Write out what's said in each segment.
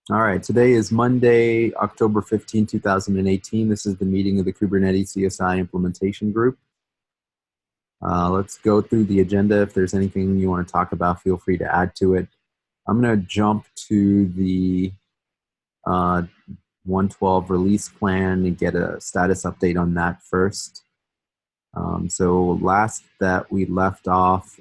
All right, today is Monday, October 15, 2018. This is the meeting of the Kubernetes CSI implementation group. Let's go through the agenda. If there's anything you want to talk about, feel free to add to it. I'm going to jump to the 112 release plan and get a status update on that first. So last that we left off,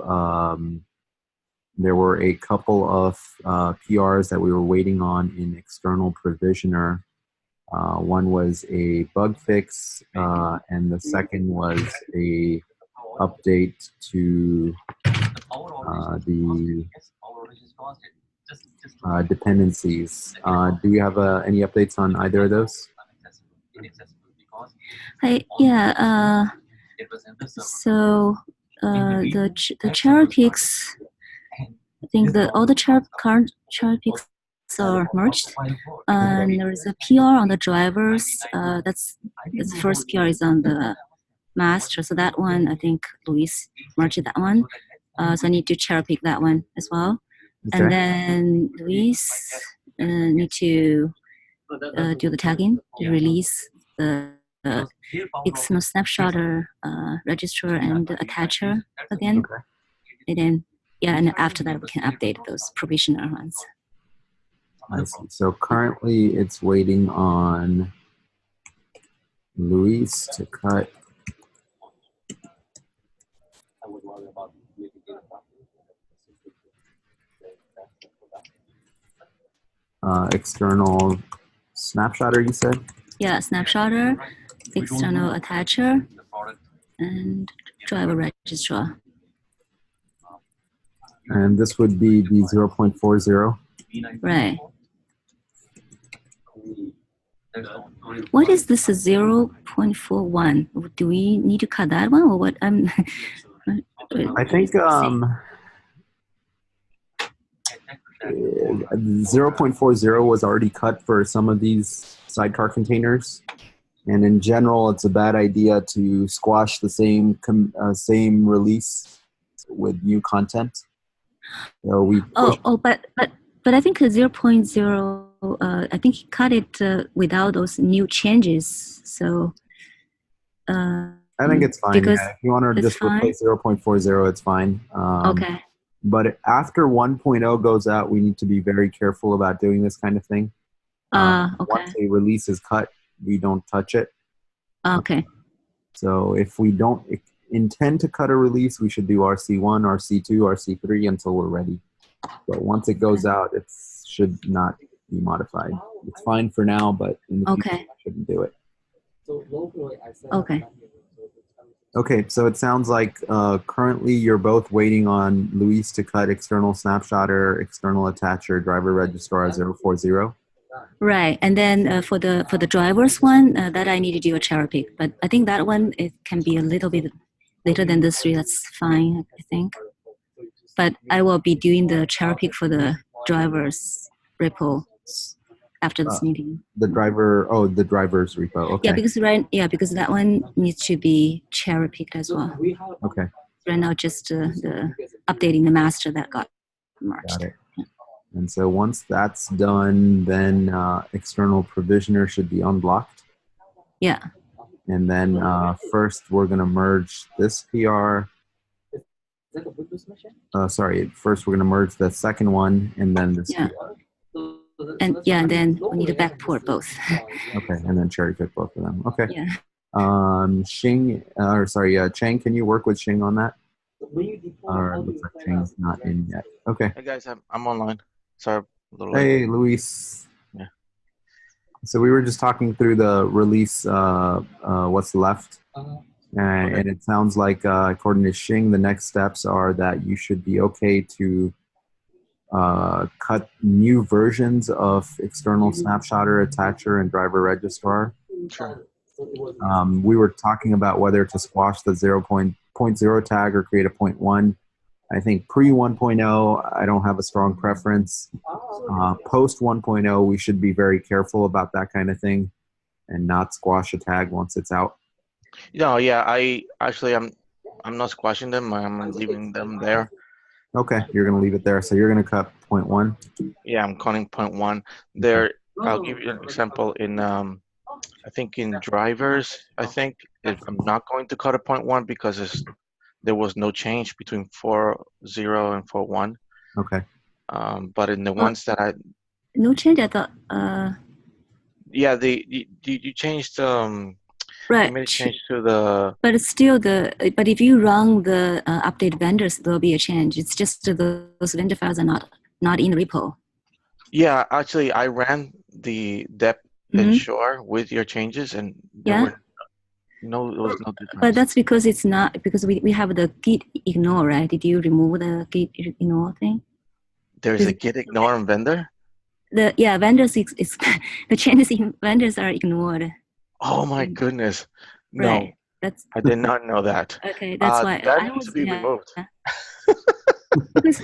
there were a couple of PRs that we were waiting on in external provisioner. One was a bug fix, and the second was a update to the dependencies. Do you have any updates on either of those? So the cherry picks, I think all the current cherry picks are merged. And there is a PR on the drivers. That's the first PR is on the master. So that one, I think Luis merged that one. So I need to cherry pick that one as well. Okay. And then Luis need to do the tagging to release the external snapshotter, registrar, and attacher again. Okay. And then, and after that we can update those provisioner ones. I see. So currently it's waiting on Luis to cut. External snapshotter, you said? Yeah, snapshotter, external attacher, and driver registrar. And this would be the 0.40? Right. What is this 0.41? Do we need to cut that one or what? I think 0.40 was already cut for some of these sidecar containers. And in general, it's a bad idea to squash the same release with new content. So we but I think 0.0. I think he cut it without those new changes. So I think it's fine. Because if you want to just replace 0.40, it's fine. Okay. But after 1.0 goes out, we need to be very careful about doing this kind of thing. Okay. Once a release is cut, we don't touch it. Okay. So if we don't intend to cut a release, we should do RC1, RC2, RC3 until we're ready. But once it goes out, it should not be modified. It's fine for now, but in the future, I shouldn't do it. Okay. Okay, so it sounds like currently you're both waiting on Luis to cut external snapshotter, external attacher, driver registrar 040. Right, and then for the drivers one, that I need to do a cherry pick. But I think that one, it can be a little bit later than the 3. That's fine, I think. But I will be doing the cherry pick for the drivers repo after this meeting. The driver's repo. Okay. Because that one needs to be cherry picked as well. Okay. Right now, just the updating the master that got merged. Got it. And so once that's done, then external provisioner should be unblocked. Yeah. And then first we're going to merge this PR. First we're going to merge the second one and then this PR. And then we need to backport both. Okay, and then cherry pick both of them. Okay. Yeah. Chang, can you work with Xing on that? Or it looks like Chang's not in yet. Okay. Hey guys, I'm online. Sorry, a little late. Hey, Luis. Yeah. So we were just talking through the release, what's left. And it sounds like, according to Xing, the next steps are that you should be okay to cut new versions of external snapshotter, attacher, and driver registrar. Sure. We were talking about whether to squash the 0.0 tag or create a 0.1. I think pre 1.0, I don't have a strong preference. Post 1.0, we should be very careful about that kind of thing and not squash a tag once it's out. No, yeah, I'm not squashing them. I'm leaving them there. Okay, you're going to leave it there. So you're going to cut 0.1. Yeah, I'm calling 0.1. There, I'll give you an example in I think in drivers, I think I'm not going to cut a 0.1 because there was no change between 4.0 and 4.1. Okay. But in the ones that I No change at the yeah, you changed you right. made a change to the But it's still but if you run the update vendors, there'll be a change. It's just those vendor files are not in the repo. yeah, actually I ran the dep ensure with your changes and there Yeah. was no But difference. that's because it's not because we have the git ignore, right? Did you remove the git ignore thing? There's a git ignore on vendor? The vendors the changes in vendors are ignored. Oh my goodness. No, Right. That's I did not know that. okay. That's why That I needs to was be removed. Because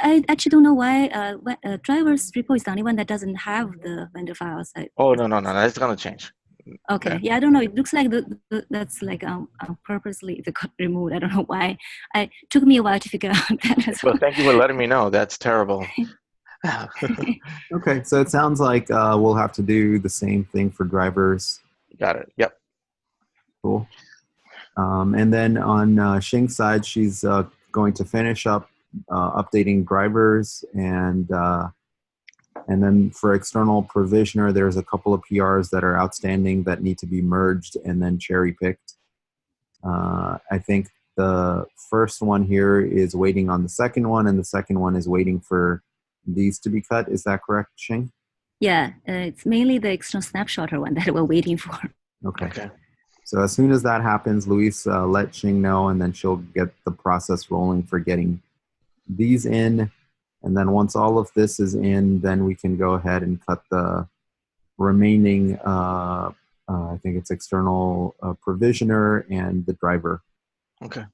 I actually don't know why drivers repo is the only one that doesn't have the vendor files. Oh no, that's gonna change. Okay, Yeah. yeah, I don't know. It looks like that's like purposely the got removed. I don't know why. It took me a while to figure out that as Well, well. thank you for letting me know. That's terrible. Okay, so it sounds like we'll have to do the same thing for drivers. Got it. Yep. Cool. And then on Xing's side, she's going to finish up updating drivers, and then for external provisioner, there's a couple of PRs that are outstanding that need to be merged and then cherry picked. I think the first one here is waiting on the second one, and the second one is waiting for these to be cut. Is that correct, Xing? Yeah, it's mainly the external snapshotter one that we're waiting for. Okay. So as soon as that happens, Luis, let Xing know, and then she'll get the process rolling for getting these in. And then once all of this is in, then we can go ahead and cut the remaining, I think it's external provisioner and the driver. Okay.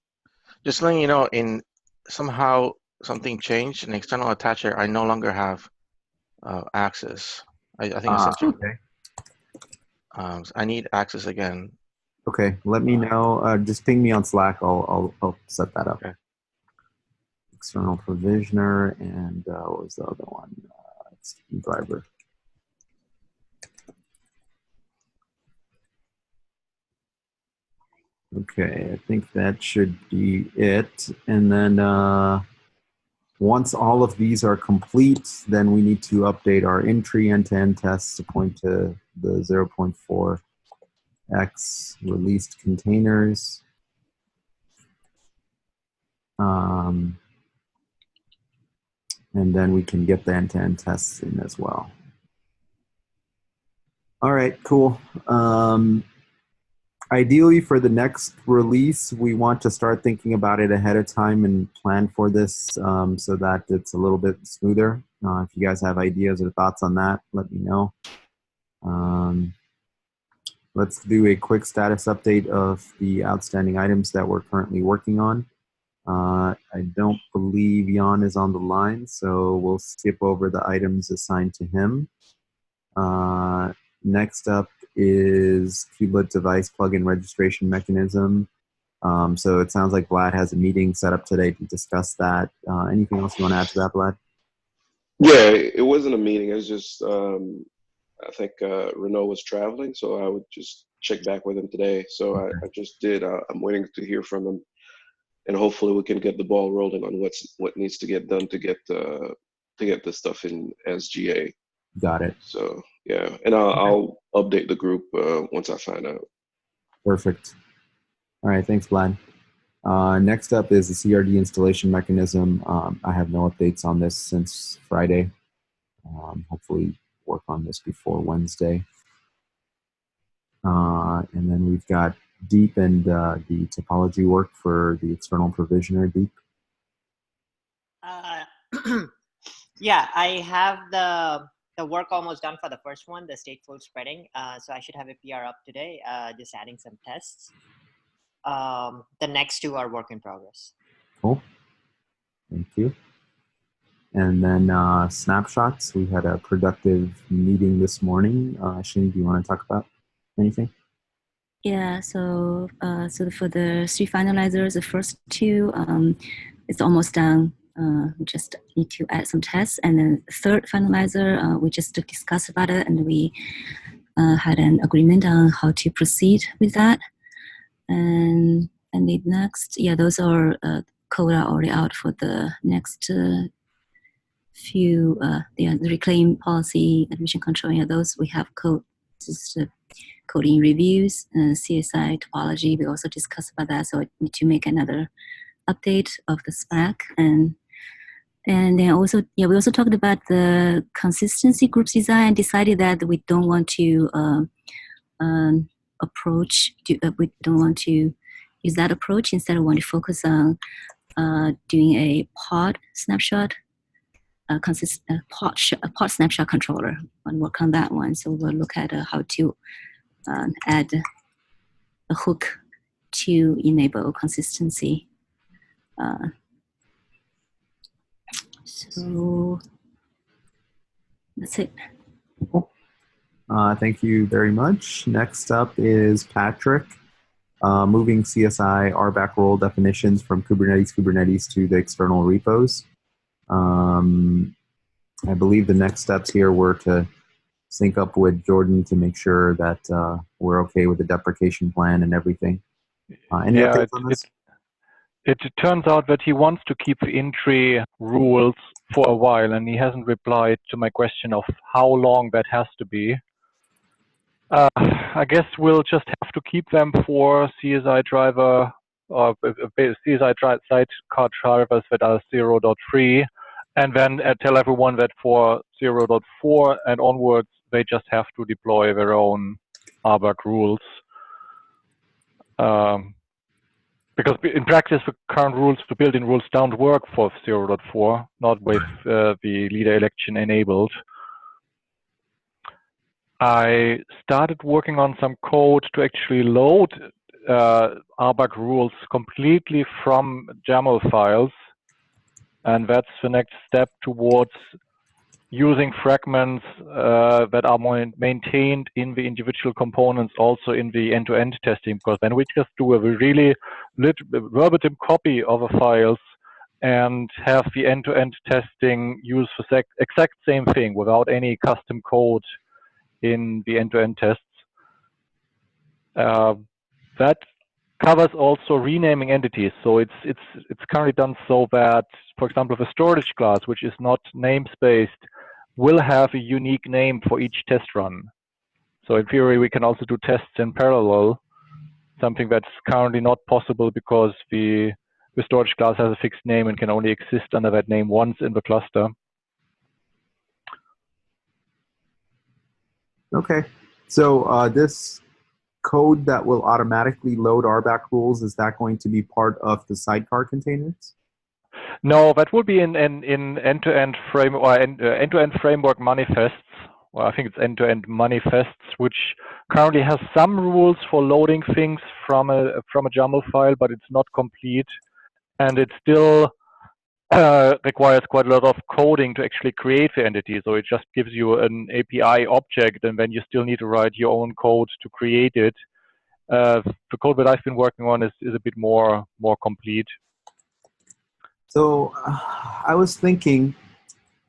Just letting you know, in somehow something changed in external attacher. I no longer have access. I think I sent you. Okay. I need access again. Okay, let me know. Just ping me on Slack. I'll set that up. Okay. External provisioner and what was the other one? It's driver. Okay, I think that should be it. And then once all of these are complete, then we need to update our in-tree end-to-end tests to point to the 0.4x released containers. And then we can get the end-to-end tests in as well. All right, cool. Ideally, for the next release, we want to start thinking about it ahead of time and plan for this so that it's a little bit smoother. If you guys have ideas or thoughts on that, let me know. Let's do a quick status update of the outstanding items that we're currently working on. I don't believe Jan is on the line, so we'll skip over the items assigned to him. Next up is Kubelet device plugin registration mechanism. So it sounds like Vlad has a meeting set up today to discuss that. Anything else you want to add to that, Vlad? Yeah, it wasn't a meeting. It was just, I think Renault was traveling, so I would just check back with him today. So Okay. I just did. I'm waiting to hear from him, and hopefully we can get the ball rolling on what needs to get done to get the stuff in as GA. Got it. So yeah, and I'll update the group once I find out. Perfect. All right, thanks, Vlad. Next up is the CRD installation mechanism. I have no updates on this since Friday. Hopefully work on this before Wednesday. And then we've got Deep and the topology work for the external provisioner, Deep. Yeah, I have the work almost done for the first one, the stateful spreading. So I should have a PR up today, just adding some tests. The next two are work in progress. Cool. Thank you. And then snapshots. We had a productive meeting this morning. Shane, do you want to talk about anything? Yeah, so for the three finalizers, the first two, it's almost done. we just need to add some tests. And then third finalizer, we just discussed about it, and we had an agreement on how to proceed with that. And the next, yeah, those are code are already out for the next few, the reclaim policy, admission control, yeah, those we have code, just coding reviews, CSI topology, we also discussed about that, so I need to make another update of the spec. And then also, yeah, we also talked about the consistency groups design, decided that we don't want to we don't want to use that approach. Instead, we want to focus on doing a pod snapshot, pod snapshot controller, and work on that one. So we'll look at how to add a hook to enable consistency. So that's it. Cool. Thank you very much. Next up is Patrick, moving CSI RBAC role definitions from Kubernetes to the external repos. I believe the next steps here were to sync up with Jordan to make sure that we're okay with the deprecation plan and everything. Any updates on this? It turns out that he wants to keep the entry rules for a while, and he hasn't replied to my question of how long that has to be. I guess we'll just have to keep them for CSI driver or CSI sidecar drivers that are 0.3, and then tell everyone that for 0.4 and onwards, they just have to deploy their own RBAC rules. Because in practice, the current rules, the built-in rules don't work for 0.4, not with the leader election enabled. I started working on some code to actually load RBAC rules completely from YAML files. And that's the next step towards using fragments that are maintained in the individual components, also in the end-to-end testing, because then we just do a really verbatim copy of the files and have the end-to-end testing use the exact same thing without any custom code in the end-to-end tests. That covers also renaming entities. So it's currently done so that, for example, the storage class, which is not namespaced, will have a unique name for each test run. So in theory, we can also do tests in parallel, something that's currently not possible because the storage class has a fixed name and can only exist under that name once in the cluster. Okay, so this code that will automatically load RBAC rules, is that going to be part of the sidecar containers? No, that will be in end-to-end frame or end-to-end framework manifests. Well, I think it's end-to-end manifests, which currently has some rules for loading things from a YAML file, but it's not complete, and it still requires quite a lot of coding to actually create the entity. So it just gives you an API object, and then you still need to write your own code to create it. The code that I've been working on is a bit more complete. So I was thinking,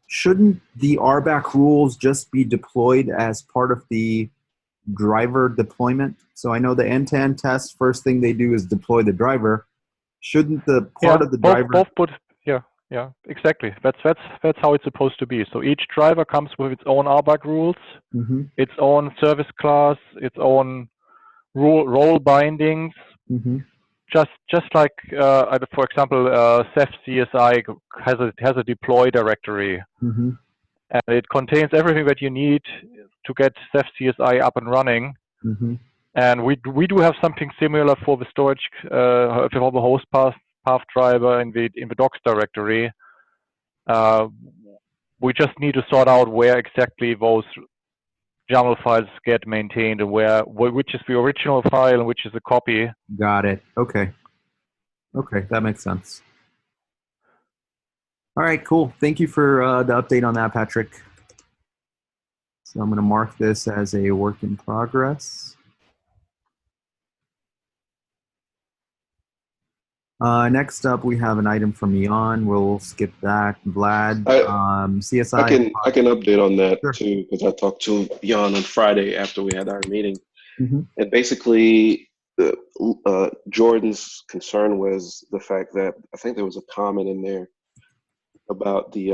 shouldn't the RBAC rules just be deployed as part of the driver deployment? So I know the end-to-end test, first thing they do is deploy the driver. Shouldn't the part of the driver... Yeah, exactly. That's how it's supposed to be. So each driver comes with its own RBAC rules, its own service class, its own role bindings. Just like, for example, Ceph CSI has a deploy directory, and it contains everything that you need to get Ceph CSI up and running. And we do have something similar for the storage, for the host path driver in the docs directory. We just need to sort out where exactly those YAML files get maintained and which is the original file and which is a copy. Got it. Okay. Okay, that makes sense. All right, cool. Thank you for the update on that, Patrick. So I'm going to mark this as a work in progress. Next up, we have an item from Jan. We'll skip that. Vlad, CSI. I can update on that Sure. too, because I talked to Jan on Friday after we had our meeting. Mhm. And basically, Jordan's concern was the fact that I think there was a comment in there about the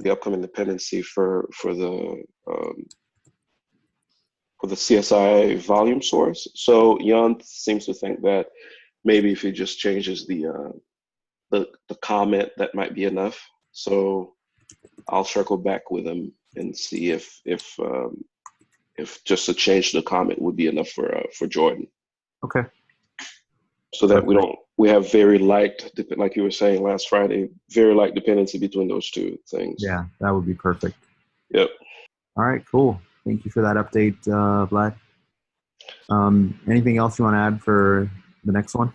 upcoming dependency for the CSI volume source. So Jan seems to think that maybe if he just changes the comment, that might be enough. So I'll circle back with him and see if just a change to the comment would be enough for Jordan. Okay. So that we have very light, like you were saying last Friday, very light dependency between those two things. Yeah, that would be perfect. Yep. All right, cool. Thank you for that update, Vlad. Anything else you want to add for the next one?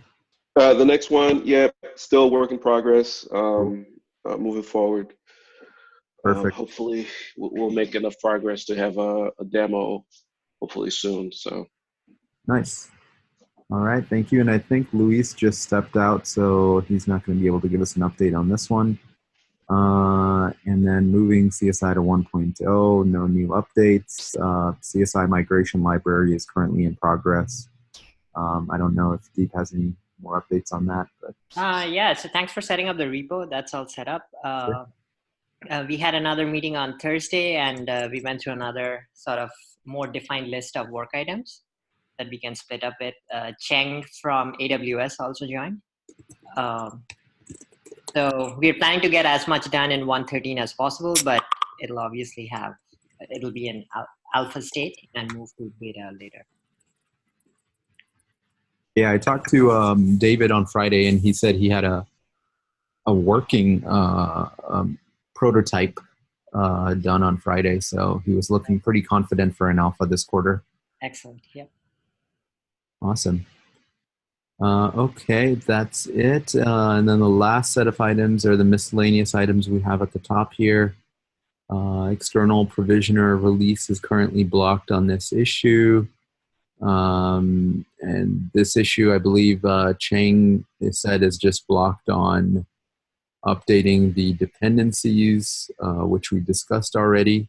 The next one, yeah, still work in progress. Moving forward. Perfect. Hopefully, we'll make enough progress to have a demo, hopefully soon. So nice. All right, thank you. And I think Luis just stepped out, so he's not going to be able to give us an update on this one. And then moving CSI to 1.0, no new updates. CSI migration library is currently in progress. I don't know if Deep has any more updates on that. But yeah, so thanks for setting up the repo. That's all set up. Sure. We had another meeting on Thursday, and we went through another sort of more defined list of work items that we can split up with. Cheng from AWS also joined. So we're planning to get as much done in 1.13 as possible, but it'll be in alpha state and move to beta later. Yeah, I talked to David on Friday, and he said he had a working prototype done on Friday, so he was looking pretty confident for an alpha this quarter. Excellent. Yep. Awesome. Okay, that's it. And then the last set of items are the miscellaneous items we have at the top here. External provisioner release is currently blocked on this issue. And this issue, I believe Cheng said, is just blocked on updating the dependencies, which we discussed already.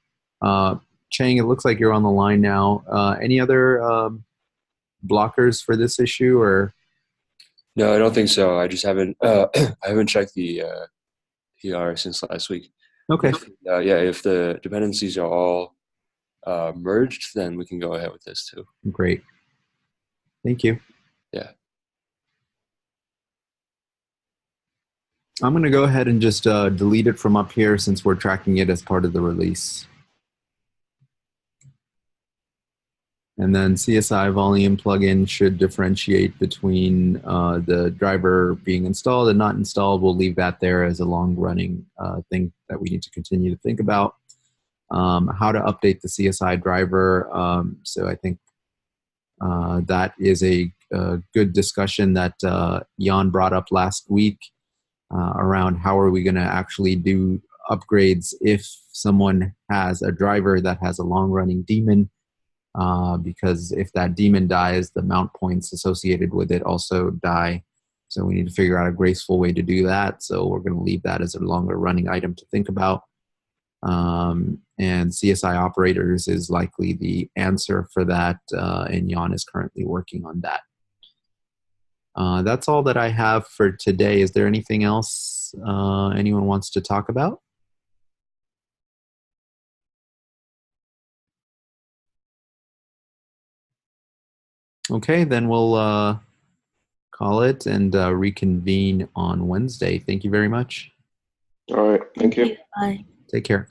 Cheng, it looks like you're on the line now. Any other blockers for this issue, or? No, I don't think so. I just haven't I haven't checked the PR since last week. Okay. If the dependencies are all merged, then we can go ahead with this too. Great. Thank you. Yeah. I'm going to go ahead and just delete it from up here since we're tracking it as part of the release. And then CSI volume plugin should differentiate between the driver being installed and not installed. We'll leave that there as a long-running thing that we need to continue to think about. How to update the CSI driver. So I think that is a good discussion that Jan brought up last week around how are we going to actually do upgrades if someone has a driver that has a long-running daemon. Because if that daemon dies, the mount points associated with it also die. So we need to figure out a graceful way to do that. So we're going to leave that as a longer running item to think about. And CSI operators is likely the answer for that. And Jan is currently working on that. That's all that I have for today. Is there anything else anyone wants to talk about? Okay, then we'll call it and reconvene on Wednesday. Thank you very much. All right. Thank you. Bye. Take care.